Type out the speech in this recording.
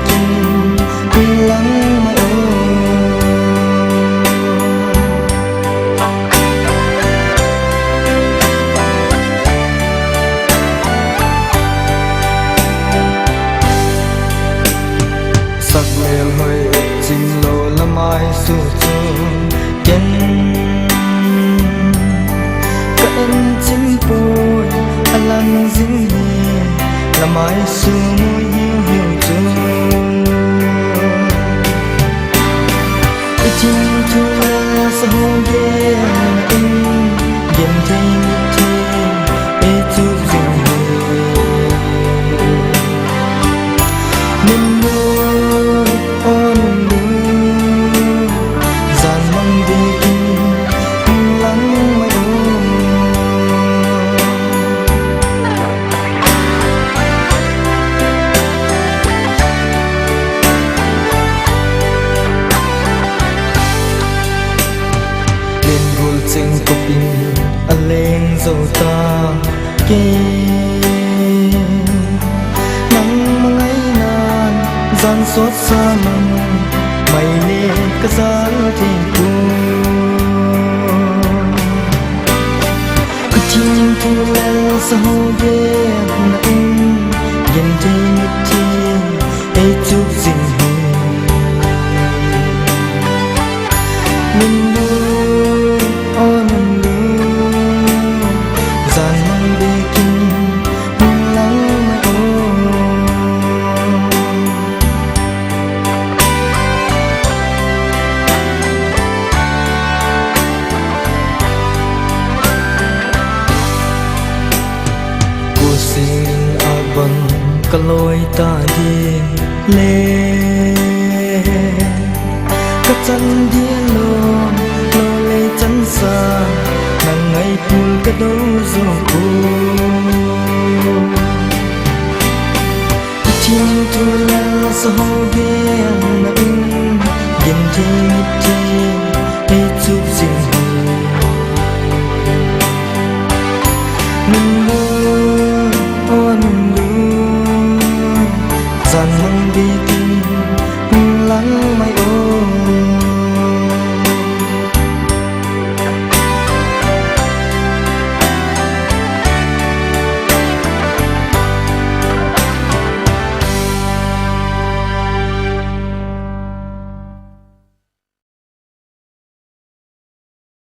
kinh lắng mãi sắc mê hơi chinh lô là mai su chuông kiến cơn chinh bùi alang dính nhẹ là mai su môi hiu hiu chuông chinh thu là sao ghé in yên thấy nhịp thế e chút dừng nên mưa ôn đưa dàn mang đi kinh lắng mãi lên vui chinh có pin anh lên dầu ta kê gian xót xa mong mày lên cái giá thiên cung cứ chinh thu lên sao ghé nặng nhìn thấy nhịp thiên ấy chút dình hồn mình đưa ôi mình đưa gian mang đi kinh lắng mãi xin abang kaloi ta đi lên các chân đi lom lo lê chân xa nàng ngày phun cái đấu rồi cô chim thu lan sao ghé nặng nhìn thấy nhịp